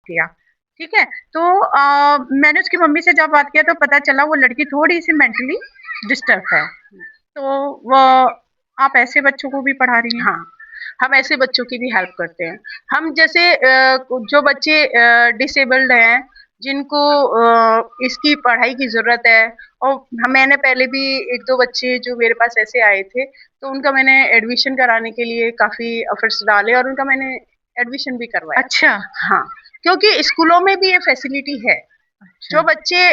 किया। ठीक है, तो मैंने उसकी मम्मी से जब बात किया तो पता चला वो लड़की थोड़ी सी मेंटली डिस्टर्ब है। तो वो आप ऐसे बच्चों को भी पढ़ा रही हैं? हाँ, हम ऐसे बच्चों की भी हेल्प करते हैं। हम जैसे जो बच्चे डिसेबल्ड हैं, जिनको इसकी पढ़ाई की ज़रूरत है, और मैंने पहले भी 1-2 बच्चे जो मेरे पास ऐसे आए थे, तो उनका मैंने एडमिशन कराने के लिए काफ़ी एफर्ट्स डाले और उनका मैंने एडमिशन भी करवाया। अच्छा। हाँ, क्योंकि स्कूलों में भी ये फैसिलिटी है। अच्छा। जो बच्चे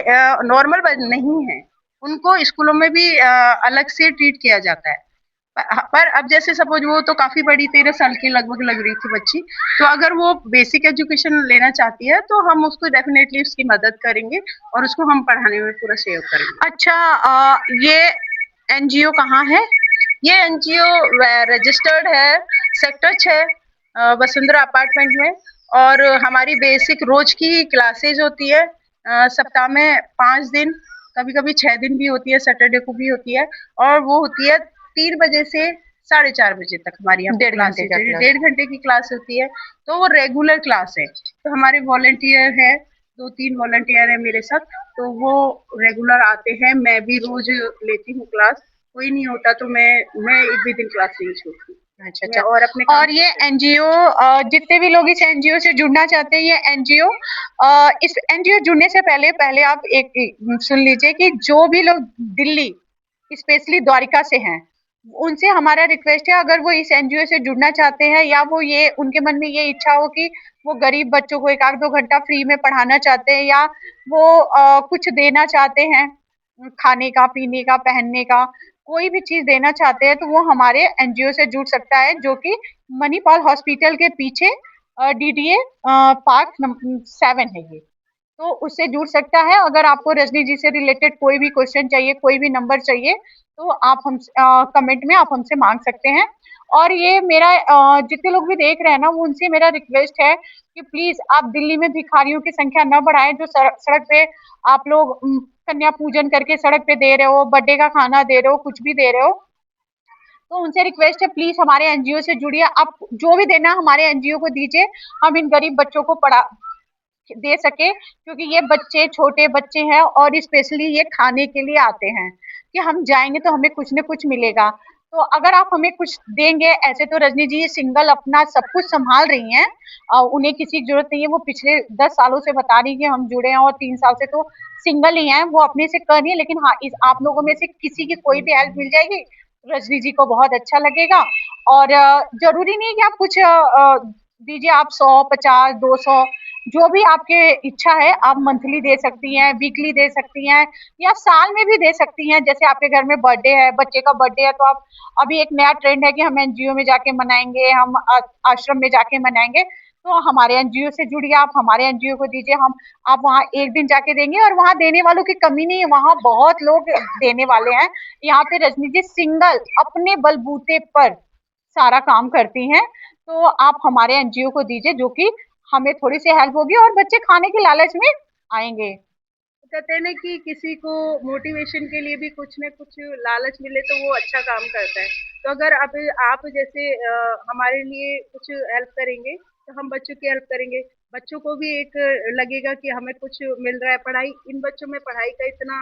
नॉर्मल नहीं हैं, उनको स्कूलों में भी अलग से ट्रीट किया जाता है। पर अब जैसे सपोज वो तो काफी बड़ी 13 साल की लगभग लग रही थी बच्ची, तो अगर वो बेसिक एजुकेशन लेना चाहती है तो हम उसको डेफिनेटली उसकी मदद करेंगे और उसको हम पढ़ाने में पूरा सहयोग करेंगे। अच्छा, ये एनजीओ कहाँ है? ये एनजीओ रजिस्टर्ड है सेक्टर 6 वसुंधरा अपार्टमेंट में, और हमारी बेसिक रोज की क्लासेज होती है सप्ताह में 5 दिन, कभी कभी 6 दिन भी होती है, सैटरडे को भी होती है, और वो होती है 3 बजे से 4:30 बजे तक। हमारी यहाँ 1.5 घंटे का क्लास? 1.5 घंटे की क्लास होती है, तो वो रेगुलर क्लास है। तो हमारे वॉलेंटियर है, 2-3 वॉलेंटियर है मेरे साथ, तो वो रेगुलर आते हैं। मैं भी रोज लेती हूँ क्लास, कोई नहीं होता तो मैं एक भी दिन क्लास नहीं छोड़ती। अच्छा, मैं अच्छा। और अपने काम और ये एनजीओ, जितने भी लोग इस एनजीओ से जुड़ना चाहते हैं, ये एनजीओ, इस एनजीओ जुड़ने से पहले पहले आप एक सुन लीजिए कि जो भी लोग दिल्ली, स्पेशली द्वारिका से हैं, उनसे हमारा रिक्वेस्ट है, अगर वो इस एनजीओ से जुड़ना चाहते हैं या वो ये उनके मन में ये इच्छा हो कि वो गरीब बच्चों को 1-2 घंटा फ्री में पढ़ाना चाहते हैं, या वो कुछ देना चाहते हैं, खाने का, पीने का, पहनने का, कोई भी चीज देना चाहते हैं, तो वो हमारे एनजीओ से जुड़ सकता है, जो कि मणिपाल हॉस्पिटल के पीछे डीडीए पार्क 7 है ये। तो उससे जुड़ सकता है। अगर आपको रजनी जी से रिलेटेड कोई भी क्वेश्चन चाहिए, कोई भी नंबर चाहिए, तो आप हम कमेंट में आप हमसे मांग सकते हैं। और ये मेरा जितने लोग भी देख रहे हैं ना, वो उनसे मेरा रिक्वेस्ट है कि प्लीज आप दिल्ली में भिखारियों की संख्या न बढ़ाएं, जो सड़क पे आप लोग कन्या पूजन करके सड़क पे दे रहे हो, बर्थडे का खाना दे रहे हो, कुछ भी दे रहे हो। तो उनसे रिक्वेस्ट है, प्लीज हमारे एनजीओ से जुड़िए। आप जो भी देना हमारे एनजीओ को दीजिए, हम इन गरीब बच्चों को पढ़ा दे सके, क्योंकि ये बच्चे छोटे बच्चे हैं और स्पेशली ये खाने के लिए आते हैं कि हम जाएंगे तो हमें कुछ न कुछ मिलेगा। तो अगर आप हमें कुछ देंगे, ऐसे तो रजनी जी सिंगल अपना सब कुछ संभाल रही हैं, उन्हें किसी की जरूरत नहीं है। वो पिछले 10 सालों से बता रही है कि हम जुड़े हैं, और 3 साल से तो सिंगल ही हैं, वो अपने से कर रही है। लेकिन हाँ, इस आप लोगों में से किसी की कोई भी हेल्प मिल जाएगी, रजनी जी को बहुत अच्छा लगेगा। और जरूरी नहीं है कि आप कुछ दीजिए, आप 100, 50, 200, जो भी आपके इच्छा है, आप मंथली दे सकती हैं, वीकली दे सकती हैं, या साल में भी दे सकती हैं। जैसे आपके घर में बर्थडे है, बच्चे का बर्थडे है, तो आप, अभी एक नया ट्रेंड है कि हम एनजीओ में जाके मनाएंगे, हम आश्रम में जाके मनाएंगे, तो हमारे एनजीओ से जुड़िए, आप हमारे एनजीओ को दीजिए। हम आप वहाँ एक दिन जाके देंगे, और वहाँ देने वालों की कमी नहीं है, वहाँ बहुत लोग देने वाले हैं। यहाँ पे रजनी जी सिंगल अपने बलबूते पर सारा काम करती हैं। तो आप हमारे एनजीओ को दीजिए, जो कि हमें थोड़ी सी हेल्प होगी और बच्चे खाने के लालच में आएंगे। कहते हैं ना कि किसी को मोटिवेशन के लिए भी कुछ न कुछ लालच मिले तो वो अच्छा काम करता है। तो अगर अब आप जैसे हमारे लिए कुछ हेल्प करेंगे, तो हम बच्चों की हेल्प करेंगे। बच्चों को भी एक लगेगा कि हमें कुछ मिल रहा है। पढ़ाई, इन बच्चों में पढ़ाई का इतना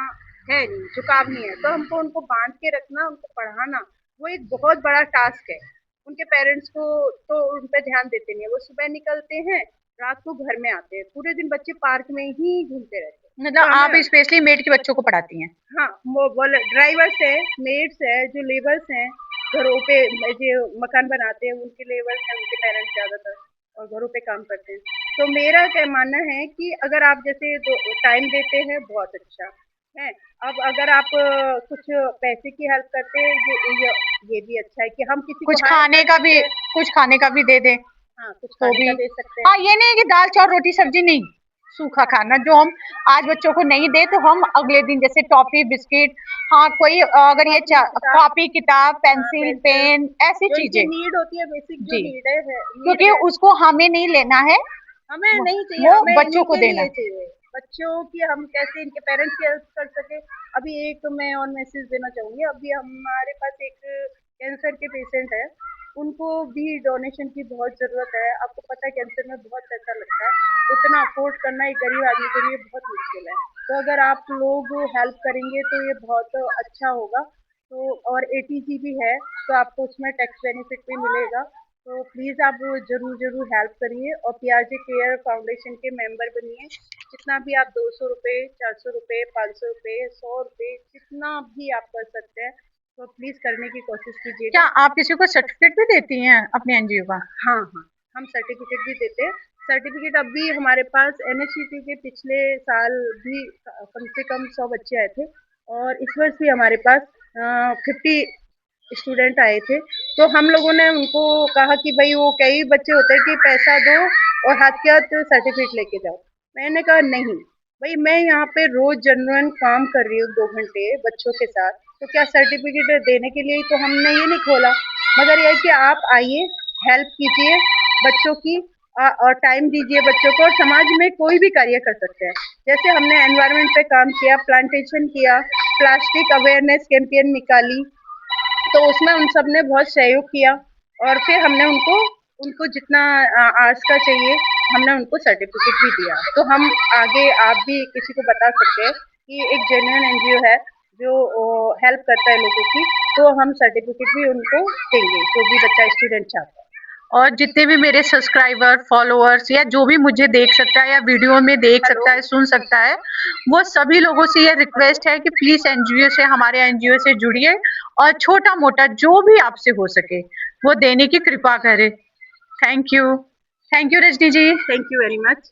है नहीं, झुकाव नहीं है, तो हमको उनको बांध के रखना, उनको पढ़ाना, वो एक बहुत बड़ा टास्क है। उनके पेरेंट्स को तो उन पर ध्यान देते नहीं है। वो सुबह निकलते हैं, रात को घर में आते हैं, पूरे दिन बच्चे पार्क में ही घूमते रहते हैं। मतलब तो आप हमें, स्पेशली मेड के बच्चों को पढ़ाती हैं? हाँ, वो बोले ड्राइवर्स है, मेड्स है, जो लेबर्स हैं, घरों पे जो मकान बनाते हैं, उनके लेबर्स हैं, उनके पेरेंट्स ज्यादातर, और घरों पे काम करते हैं। तो मेरा क्या मानना है कि अगर आप जैसे टाइम देते हैं, बहुत अच्छा है। अब अगर आप कुछ पैसे की हेल्प करते हैं, ये भी अच्छा है कि हम किसी कुछ को हायर खाने कर का भी, सकते हैं। कुछ खाने का भी दे दें हाँ, कुछ तो खाने भी। का दे सकते हैं। हाँ, ये नहीं है कि दाल चावल रोटी सब्जी नहीं, सूखा खाना जो हम आज बच्चों को नहीं दे, तो हम अगले दिन जैसे टॉफी बिस्किट, हाँ कोई अगर ये कॉपी किताब, कॉपी किताब पेंसिल पेंसिल, पेन ऐसी जो इनकी चीजें। नीड होती है, बेसिक जो जी, नीड क्योंकि है, उसको हमें नहीं लेना है, हमें वो, नहीं चाहिए, वो हमें बच्चों इन्हीं को के देना लिए है। चाहिए। बच्चों की हम कैसे इनके पेरेंट्स की हेल्प कर सके। अभी एक मैं और मैसेज देना चाहूंगी। अभी हमारे पास एक कैंसर के पेशेंट है, उनको भी डोनेशन की बहुत ज़रूरत है। आपको पता है कैंसर में बहुत पैसा लगता है, उतना अफ़ोर्ड करना एक गरीब आदमी के लिए बहुत मुश्किल है। तो अगर आप लोग हेल्प करेंगे तो ये बहुत अच्छा होगा। तो और एटीजी भी है, तो आपको उसमें टैक्स बेनिफिट भी मिलेगा। तो प्लीज़ आप ज़रूर हेल्प करिए और पीआरजे केयर फाउंडेशन के मेंबर बनिए। जितना भी आप ₹200, ₹400, ₹500, ₹100 जितना भी आप कर सकते हैं, तो प्लीज़ करने की कोशिश क्या कीजिएगा। आप किसी को सर्टिफिकेट भी देती हैं अपने एनजीओ का? हाँ, हाँ, हम सर्टिफ़िकेट भी देते हैं। सर्टिफ़िकेट अभी हमारे पास एनएससीटी के पिछले साल भी कम से कम 100 बच्चे आए थे और इस वर्ष भी हमारे पास 50 स्टूडेंट आए थे। तो हम लोगों ने उनको कहा कि भई वो कई बच्चे होते हैं कि पैसा दो और हाथ के हाथ सर्टिफ़िकेट लेके जाओ। मैंने कहा नहीं, भई मैं यहाँ पे रोज़ जेन्युइन काम कर रही हूँ 2 घंटे बच्चों के साथ, तो क्या सर्टिफ़िकेट देने के लिए ही तो हमने ये नहीं खोला। मगर ये है कि आप आइए, हेल्प कीजिए बच्चों की और टाइम दीजिए बच्चों को और समाज में कोई भी कार्य कर सकते हैं। जैसे हमने एनवायरनमेंट पे काम किया, प्लांटेशन किया, प्लास्टिक अवेयरनेस कैंपेन निकाली, तो उसमें उन सब ने बहुत सहयोग किया और फिर हमने उनको उनको जितना आर्ट्स का चाहिए हमने उनको सर्टिफिकेट भी दिया। तो हम आगे आप भी किसी को बता सकते हैं कि एक जेन्युइन एनजीओ है जो हेल्प करता है लोगों की, तो हम सर्टिफिकेट भी उनको देंगे जो भी बच्चा स्टूडेंट चाहता है। और जितने भी मेरे सब्सक्राइबर, फॉलोअर्स या जो भी मुझे देख सकता है या वीडियो में देख हेलो, सकता है, सुन सकता है, वो सभी लोगों से ये हेलो। रिक्वेस्ट है कि प्लीज़ एनजीओ से, हमारे एनजीओ से जुड़िए और छोटा-मोटा जो भी आपसे हो सके, वो देने की कृपा करें। Thank you. Thank you Rajni ji. Thank you very much.